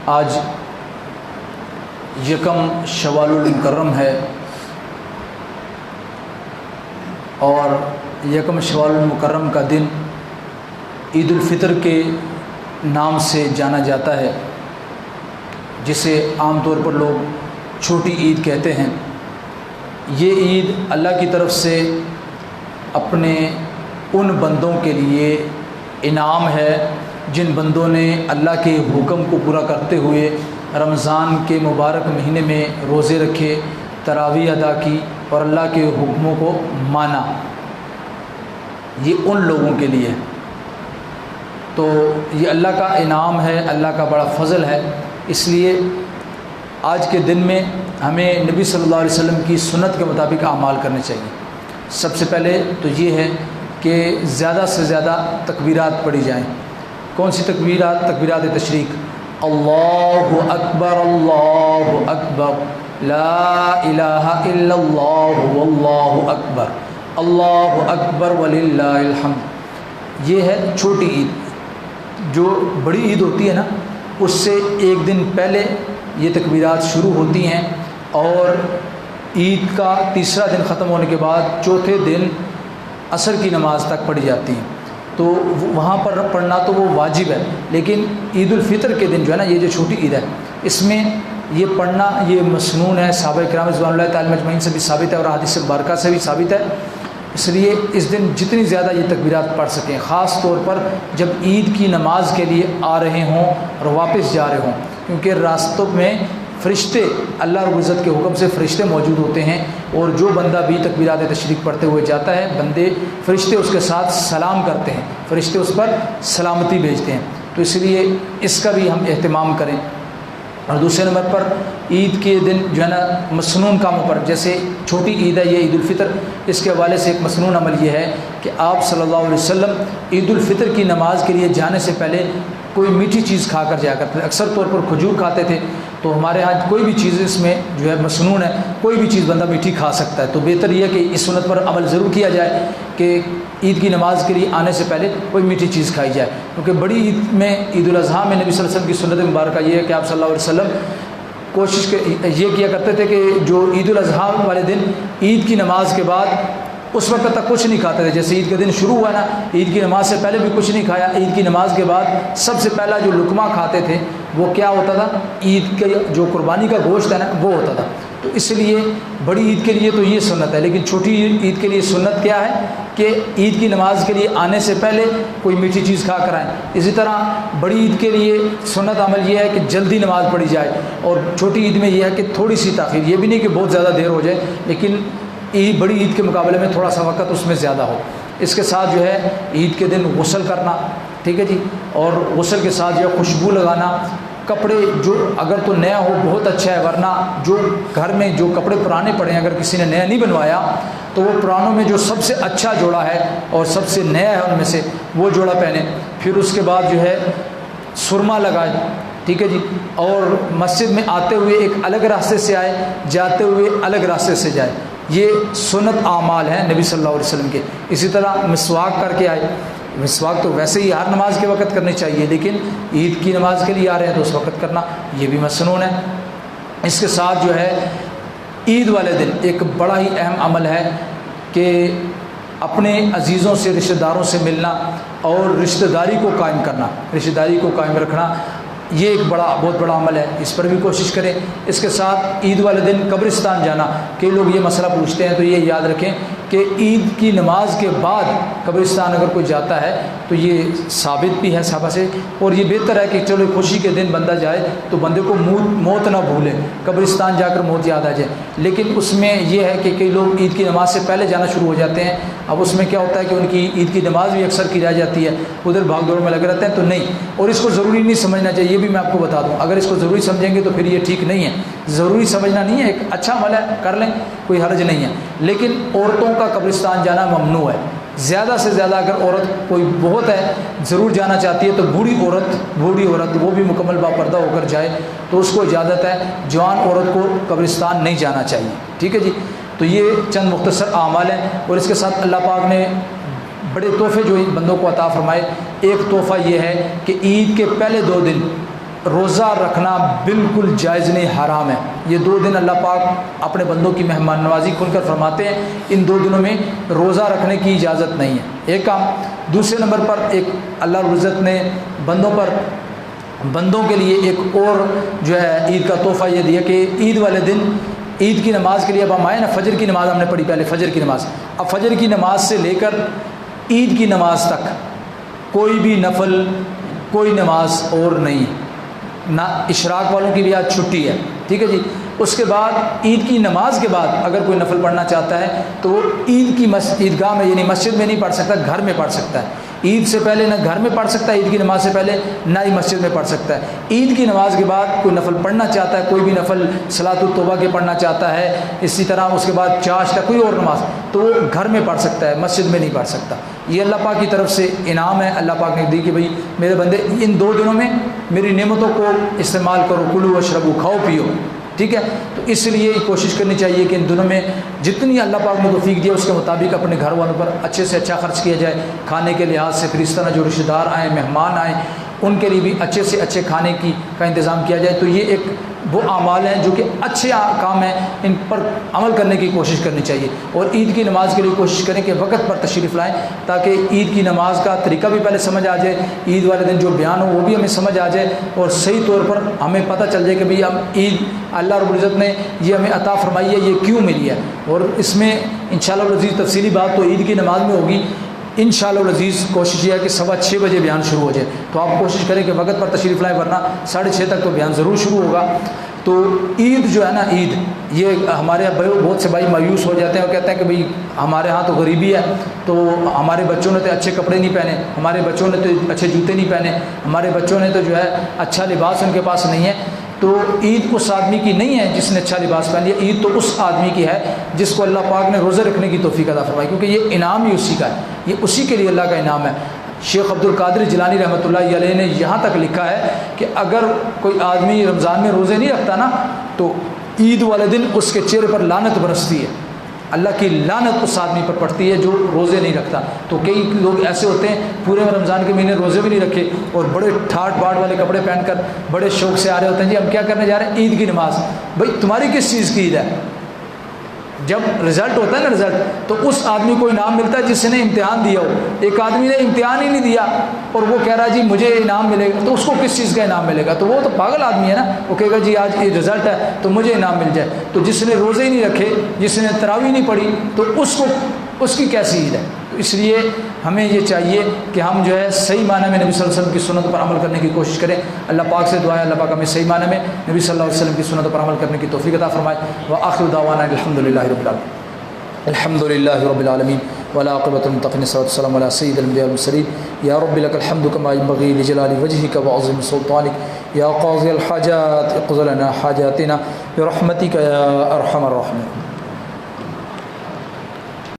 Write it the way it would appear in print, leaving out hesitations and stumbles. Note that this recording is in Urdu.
آج یکم شوال المکرم ہے اور یکم شوال المکرم کا دن عید الفطر کے نام سے جانا جاتا ہے، جسے عام طور پر لوگ چھوٹی عید کہتے ہیں۔ یہ عید اللہ کی طرف سے اپنے ان بندوں کے لیے انعام ہے جن بندوں نے اللہ کے حکم کو پورا کرتے ہوئے رمضان کے مبارک مہینے میں روزے رکھے، تراویح ادا کی اور اللہ کے حکموں کو مانا۔ یہ ان لوگوں کے لیے، تو یہ اللہ کا انعام ہے، اللہ کا بڑا فضل ہے۔ اس لیے آج کے دن میں ہمیں نبی صلی اللہ علیہ وسلم کی سنت کے مطابق اعمال کرنے چاہیے۔ سب سے پہلے تو یہ ہے کہ زیادہ سے زیادہ تکبیرات پڑھی جائیں۔ کون سی تکبیرات؟ تکبیرات تشریق، اللہ اکبر اللہ اکبر، لا الہ الا اللہ واللہ اکبر، اللہ اکبر وللہ الحمد۔ یہ ہے چھوٹی عید۔ جو بڑی عید ہوتی ہے نا، اس سے ایک دن پہلے یہ تکبیرات شروع ہوتی ہیں اور عید کا تیسرا دن ختم ہونے کے بعد چوتھے دن عصر کی نماز تک پڑھی جاتی ہیں۔ تو وہاں پر پڑھنا تو وہ واجب ہے، لیکن عید الفطر کے دن جو ہے نا، یہ جو چھوٹی عید ہے، اس میں یہ پڑھنا یہ مسنون ہے۔ صحابہ کرام رضوان اللہ تعالی مجمعین سے بھی ثابت ہے اور حدیث مبارکہ سے بھی ثابت ہے۔ اس لیے اس دن جتنی زیادہ یہ تکبیرات پڑھ سکیں، خاص طور پر جب عید کی نماز کے لیے آ رہے ہوں اور واپس جا رہے ہوں، کیونکہ راستوں میں فرشتے، اللہ رب العزت کے حکم سے فرشتے موجود ہوتے ہیں، اور جو بندہ بھی تکبیرات تشریق پڑھتے ہوئے جاتا ہے، فرشتے اس کے ساتھ سلام کرتے ہیں، فرشتے اس پر سلامتی بھیجتے ہیں۔ تو اس لیے اس کا بھی ہم اہتمام کریں۔ اور دوسرے نمبر پر عید کے دن جو ہے نا، مسنون کاموں پر، جیسے چھوٹی عید ہے یہ عید الفطر، اس کے حوالے سے ایک مسنون عمل یہ ہے کہ آپ صلی اللہ علیہ وسلم عید الفطر کی نماز کے لیے جانے سے پہلے کوئی میٹھی چیز کھا کر جایا کرتے تھے۔ اکثر طور پر کھجور کھاتے تھے، تو ہمارے ہاں کوئی بھی چیز اس میں جو ہے مسنون ہے، کوئی بھی چیز بندہ میٹھی کھا سکتا ہے۔ تو بہتر یہ ہے کہ اس سنت پر عمل ضرور کیا جائے کہ عید کی نماز کے لیے آنے سے پہلے کوئی میٹھی چیز کھائی جائے، کیونکہ بڑی عید میں، عید الاضحیٰ میں، نبی صلی اللہ علیہ وسلم کی سنت مبارکہ یہ ہے کہ آپ صلی اللہ علیہ وسلم کوشش یہ کیا کرتے تھے کہ جو عید الاضحیٰ والے دن عید کی نماز کے بعد اس وقت تک کچھ نہیں کھاتے تھے۔ جیسے عید کا دن شروع ہوا نا، عید کی نماز سے پہلے بھی کچھ نہیں کھایا، عید کی نماز کے بعد سب سے پہلا جو لقمہ کھاتے تھے وہ کیا ہوتا تھا؟ عید کے جو قربانی کا گوشت ہے نا، وہ ہوتا تھا۔ تو اس لیے بڑی عید کے لیے تو یہ سنت ہے، لیکن چھوٹی عید کے لیے سنت کیا ہے کہ عید کی نماز کے لیے آنے سے پہلے کوئی میٹھی چیز کھا کر آئیں۔ اسی طرح بڑی عید کے لیے سنت عمل یہ ہے کہ جلدی نماز پڑھی جائے، اور چھوٹی عید میں یہ ہے کہ تھوڑی سی تاخیر، یہ بھی نہیں کہ بہت زیادہ دیر ہو جائے، لیکن بڑی عید کے مقابلے میں تھوڑا سا وقت اس میں زیادہ ہو۔ اس کے ساتھ جو ہے عید کے دن غسل کرنا، ٹھیک ہے جی، اور غسل کے ساتھ جو ہے خوشبو لگانا، کپڑے جو اگر تو نیا ہو بہت اچھا ہے، ورنہ جو گھر میں جو کپڑے پرانے پڑے ہیں، اگر کسی نے نیا نہیں بنوایا تو وہ پرانوں میں جو سب سے اچھا جوڑا ہے اور سب سے نیا ہے ان میں سے وہ جوڑا پہنے۔ پھر اس کے بعد جو ہے سرما لگائے، ٹھیک ہے جی، اور مسجد میں آتے ہوئے ایک الگ راستے سے آئے، جاتے ہوئے الگ راستے سے جائے۔ یہ سنت اعمال ہیں نبی صلی اللہ علیہ وسلم کے۔ اسی طرح مسواک کر کے آئے۔ مسواک تو ویسے ہی ہر نماز کے وقت کرنی چاہیے، لیکن عید کی نماز کے لیے آ رہے ہیں تو اس وقت کرنا یہ بھی مسنون ہے۔ اس کے ساتھ جو ہے عید والے دن ایک بڑا ہی اہم عمل ہے کہ اپنے عزیزوں سے، رشتہ داروں سے ملنا اور رشتہ داری کو قائم کرنا، رشتہ داری کو قائم رکھنا، یہ ایک بہت بڑا عمل ہے، اس پر بھی کوشش کریں۔ اس کے ساتھ عید والے دن قبرستان جانا، کئی لوگ یہ مسئلہ پوچھتے ہیں، تو یہ یاد رکھیں کہ عید کی نماز کے بعد قبرستان اگر کوئی جاتا ہے تو یہ ثابت بھی ہے صحابہ سے، اور یہ بہتر ہے کہ چلو خوشی کے دن بندہ جائے تو بندے کو موت نہ بھولے، قبرستان جا کر موت یاد آ جائے۔ لیکن اس میں یہ ہے کہ کئی لوگ عید کی نماز سے پہلے جانا شروع ہو جاتے ہیں، اب اس میں کیا ہوتا ہے کہ ان کی عید کی نماز بھی اکثر کی رہ جاتی ہے، ادھر بھاگ دوڑ میں لگے رہتے ہیں، تو نہیں، اور اس کو ضروری نہیں سمجھنا چاہیے، یہ بھی میں آپ کو بتا دوں، اگر اس کو ضروری سمجھیں گے تو پھر یہ ٹھیک نہیں ہے۔ ضروری سمجھنا نہیں ہے، ایک اچھا عمل ہے، کر لیں، کوئی حرج نہیں ہے، لیکن عورتوں کا قبرستان جانا ممنوع ہے۔ زیادہ سے زیادہ اگر عورت کوئی بہت ہے ضرور جانا چاہتی ہے تو بوڑھی عورت وہ بھی مکمل باپردہ ہو کر جائے تو اس کو اجازت ہے، جوان عورت کو قبرستان نہیں جانا چاہیے، ٹھیک ہے جی۔ تو یہ چند مختصر اعمال ہیں، اور اس کے ساتھ اللہ پاک نے بڑے تحفے جو ان بندوں کو عطا فرمائے۔ ایک تحفہ یہ ہے کہ عید کے پہلے 2 دن روزہ رکھنا بالکل جائز نہیں، حرام ہے۔ یہ 2 دن اللہ پاک اپنے بندوں کی مہمان نوازی کھل کر فرماتے ہیں، ان 2 دنوں میں روزہ رکھنے کی اجازت نہیں ہے، ایک کام۔ دوسرے نمبر پر ایک اللہ رب العزت نے بندوں کے لیے ایک اور جو ہے عید کا تحفہ یہ دیا کہ عید والے دن عید کی نماز کے لیے اب ہم آئے نا، فجر کی نماز ہم نے پڑھی پہلے، فجر کی نماز، اب فجر کی نماز سے لے کر عید کی نماز تک کوئی بھی نفل، کوئی نماز اور نہیں، نہ اشراق والوں کی بھی آج چھٹی ہے، ٹھیک ہے جی۔ اس کے بعد عید کی نماز کے بعد اگر کوئی نفل پڑھنا چاہتا ہے تو وہ عید کی عیدگاہ میں یعنی مسجد میں نہیں پڑھ سکتا، گھر میں پڑھ سکتا ہے۔ عید سے پہلے نہ گھر میں پڑھ سکتا ہے، عید کی نماز سے پہلے نہ ہی مسجد میں پڑھ سکتا ہے۔ عید کی نماز کے بعد کوئی نفل پڑھنا چاہتا ہے، کوئی بھی نفل صلاۃ التوبہ کے پڑھنا چاہتا ہے، اسی طرح اس کے بعد چاشت کوئی اور نماز، تو وہ گھر میں پڑھ سکتا ہے، مسجد میں نہیں پڑھ سکتا۔ یہ اللہ پاک کی طرف سے انعام ہے، اللہ پاک نے دی کہ بھئی میرے بندے ان 2 دنوں میں میری نعمتوں کو استعمال کرو، کلو واشربو، کھاؤ پیو، ٹھیک ہے۔ تو اس لیے کوشش کرنی چاہیے کہ ان دنوں میں جتنی اللہ پاک نے توفیق دیا اس کے مطابق اپنے گھر والوں پر اچھے سے اچھا خرچ کیا جائے، کھانے کے لحاظ سے، پھر اس طرح جو رشتہ دار آئیں، مہمان آئیں، ان کے لیے بھی اچھے سے اچھے کھانے کا انتظام کیا جائے۔ تو یہ ایک وہ اعمال ہیں جو کہ اچھے کام ہیں، ان پر عمل کرنے کی کوشش کرنی چاہیے، اور عید کی نماز کے لیے کوشش کریں کہ وقت پر تشریف لائیں تاکہ عید کی نماز کا طریقہ بھی پہلے سمجھ آ جائے، عید والے دن جو بیان ہو وہ بھی ہمیں سمجھ آ جائے، اور صحیح طور پر ہمیں پتہ چل جائے کہ بھئی ہم عید اللہ رب العزت نے یہ ہمیں عطا فرمائی ہے، یہ کیوں ملی ہے۔ اور اس میں انشاءاللہ العزیز تفصیلی بات تو عید کی نماز میں ہوگی۔ انشاءاللہ العزیز کوشش یہ ہے کہ 6:15 بجے بیان شروع ہو جائے، تو آپ کوشش کریں کہ وقت پر تشریف لائیں، ورنہ 6:30 تک تو بیان ضرور شروع ہوگا۔ تو عید جو ہے نا، عید یہ ہمارے یہاں بہت سے بھائی مایوس ہو جاتے ہیں اور کہتے ہیں کہ بھئی ہمارے ہاں تو غریبی ہے، تو ہمارے بچوں نے تو اچھے کپڑے نہیں پہنے، ہمارے بچوں نے تو اچھے جوتے نہیں پہنے، ہمارے بچوں نے تو جو ہے اچھا لباس ان کے پاس نہیں ہے۔ تو عید اس آدمی کی نہیں ہے جس نے اچھا لباس پہن لیا، عید تو اس آدمی کی ہے جس کو اللہ پاک نے روزے رکھنے کی توفیق عطا فرمائی، کیونکہ یہ انعام ہی اسی کا ہے، یہ اسی کے لیے اللہ کا انعام ہے۔ شیخ عبد القادر جیلانی رحمۃ اللہ علیہ نے یہاں تک لکھا ہے کہ اگر کوئی آدمی رمضان میں روزے نہیں رکھتا نا تو عید والے دن اس کے چہرے پر لعنت برستی ہے، اللہ کی لعنت اس آدمی پر پڑتی ہے جو روزے نہیں رکھتا۔ تو کئی لوگ ایسے ہوتے ہیں پورے رمضان کے مہینے روزے بھی نہیں رکھے اور بڑے ٹھاٹ باٹ والے کپڑے پہن کر بڑے شوق سے آ رہے ہوتے ہیں، جی ہم کیا کرنے جا رہے ہیں، عید کی نماز۔ بھائی تمہاری کس چیز کی عید ہے؟ جب رزلٹ ہوتا ہے نا، رزلٹ، تو اس آدمی کو انعام ملتا ہے جس نے امتحان دیا ہو۔ ایک آدمی نے امتحان ہی نہیں دیا اور وہ کہہ رہا ہے جی مجھے انعام ملے گا، تو اس کو کس چیز کا انعام ملے گا؟ تو وہ تو پاگل آدمی ہے نا، وہ کہے گا جی آج یہ رزلٹ ہے تو مجھے انعام مل جائے۔ تو جس نے روزے ہی نہیں رکھے، جس نے تراویح نہیں پڑھی، تو اس کی کیسی عید ہے؟ تو اس لیے ہمیں یہ چاہیے کہ ہم جو ہے صحیح معنی میں نبی صلی اللہ علیہ وسلم کی سنت پر عمل کرنے کی کوشش کریں۔ اللہ پاک سے دعا ہے اللہ پاک ہمیں صحیح معنی میں نبی صلی اللہ علیہ وسلم کی سنت پر عمل کرنے کی توفیق عطا فرمائے۔ وآخر دعوانا الحمدللہ رب العالمین، الحمدللہ رب العالمین، والعاقبۃ للمتقین، والصلاۃ والسلام علی سید الانبیاء والمرسلین۔ یا رب لک الحمد کما ینبغی لجلال وجهک وعظیم سلطانک، یا قاضی الحاجات اقض لنا حاجاتنا برحمتک یا ارحم الراحمین۔